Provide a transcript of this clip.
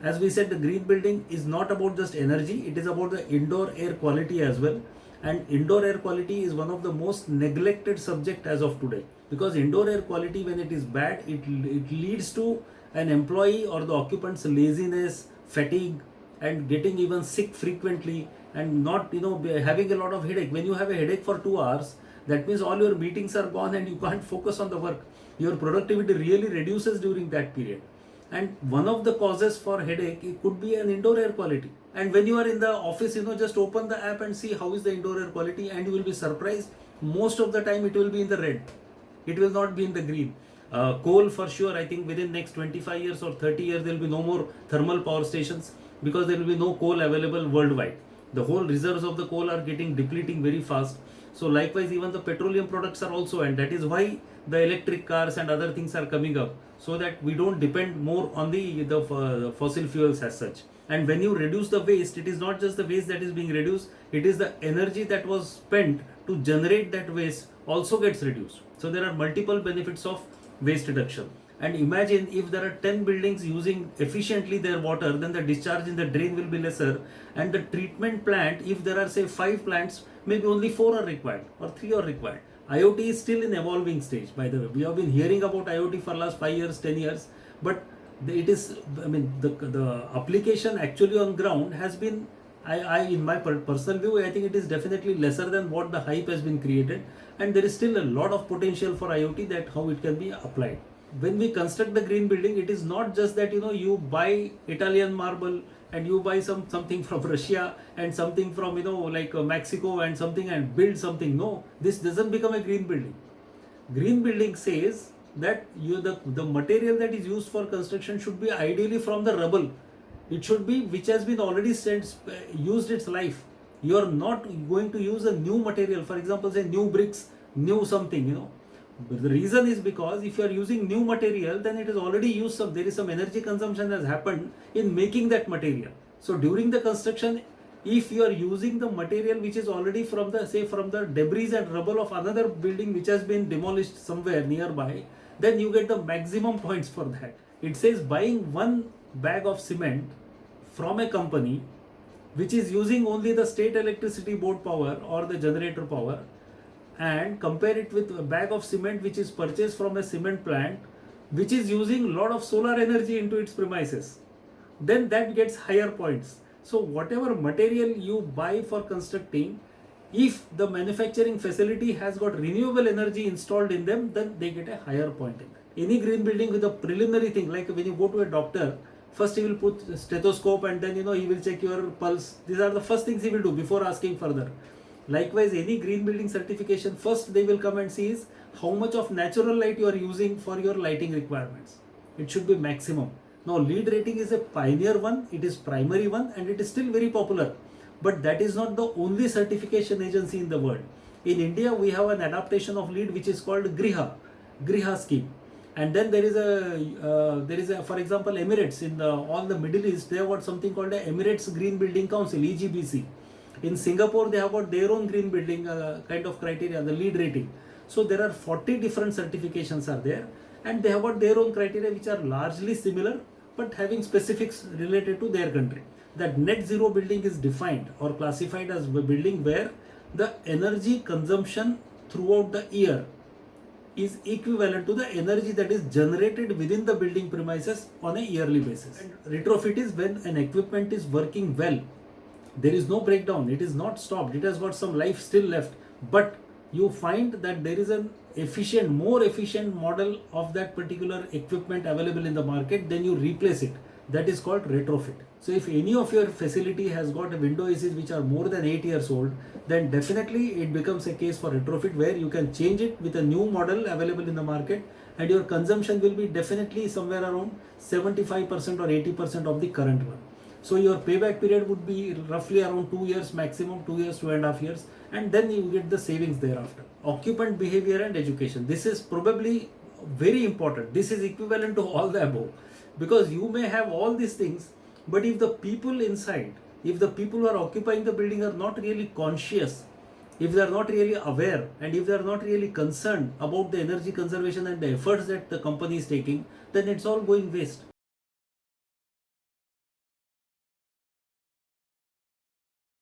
As we said, the green building is not about just energy, it is about the indoor air quality as well. And indoor air quality is one of the most neglected subject as of today, because indoor air quality, when it is bad, it leads to an employee or the occupant's laziness, fatigue, and getting even sick frequently, and not having a lot of headache. When you have a headache for 2 hours, that means all your meetings are gone and you can't focus on the work. Your productivity really reduces during that period. And one of the causes for headache, it could be an indoor air quality. And when you are in the office, just open the app and see how is the indoor air quality, and you will be surprised. Most of the time it will be in the red, it will not be in the green. Coal, for sure, I think within next 25 years or 30 years there will be no more thermal power stations, because there will be no coal available worldwide. The whole reserves of the coal are getting depleting very fast. So likewise, even the petroleum products are also, and that is why the electric cars and other things are coming up, so that we don't depend more on the fossil fuels as such. And when you reduce the waste, it is not just the waste that is being reduced, it is the energy that was spent to generate that waste also gets reduced. So there are multiple benefits of waste reduction. And imagine if there are 10 buildings using efficiently their water, then the discharge in the drain will be lesser. And the treatment plant, if there are say 5 plants, maybe only 4 are required or 3 are required. IoT is still in evolving stage, by the way. We have been hearing about IoT for last 5 years, 10 years, but it is, the application actually on ground has been, in my personal view, I think it is definitely lesser than what the hype has been created. And there is still a lot of potential for IoT, that how it can be applied. When we construct the green building, it is not just that you buy Italian marble and you buy something from Russia and something from Mexico and something, and build something. No, this doesn't become a green building. Green building says that the material that is used for construction should be ideally from the rubble. It should be which has been already used its life. You are not going to use a new material, for example, say new bricks, new something. But the reason is because if you are using new material, then it is already used there is some energy consumption has happened in making that material. So during the construction, if you are using the material which is already from the debris and rubble of another building which has been demolished somewhere nearby, then you get the maximum points for that. It says buying 1 bag of cement from a company which is using only the state electricity board power or the generator power, and compare it with a bag of cement which is purchased from a cement plant which is using a lot of solar energy into its premises, then that gets higher points. So whatever material you buy for constructing, if the manufacturing facility has got renewable energy installed in them, then they get a higher point in that. Any green building with a preliminary thing, like when you go to a doctor, first he will put a stethoscope, and then he will check your pulse. These are the first things he will do before asking further. Likewise, any green building certification, first they will come and see is how much of natural light you are using for your lighting requirements. It should be maximum. Now LEED rating is a pioneer one, it is primary one, and it is still very popular. But that is not the only certification agency in the world. In India, we have an adaptation of LEED which is called Griha scheme. And then there is a for example, Emirates, in all the Middle East, they have got something called the Emirates Green Building Council, EGBC. In Singapore, they have got their own green building kind of criteria, the LEED rating. So there are 40 different certifications are there, and they have got their own criteria which are largely similar, but having specifics related to their country. That net zero building is defined or classified as a building where the energy consumption throughout the year is equivalent to the energy that is generated within the building premises on a yearly basis. And retrofit is when an equipment is working well. There is no breakdown, it is not stopped, it has got some life still left, but you find that there is an more efficient model of that particular equipment available in the market, then you replace it. That is called retrofit. So if any of your facility has got a window ACs which are more than 8 years old, then definitely it becomes a case for retrofit, where you can change it with a new model available in the market, and your consumption will be definitely somewhere around 75% or 80% of the current one. So your payback period would be roughly around 2 years maximum, 2 years, 2.5 years, and then you get the savings thereafter. Occupant behavior and education. This is probably very important. This is equivalent to all the above, because you may have all these things, but if the people inside, if the people who are occupying the building are not really conscious, if they are not really aware, and if they are not really concerned about the energy conservation and the efforts that the company is taking, then it's all going waste.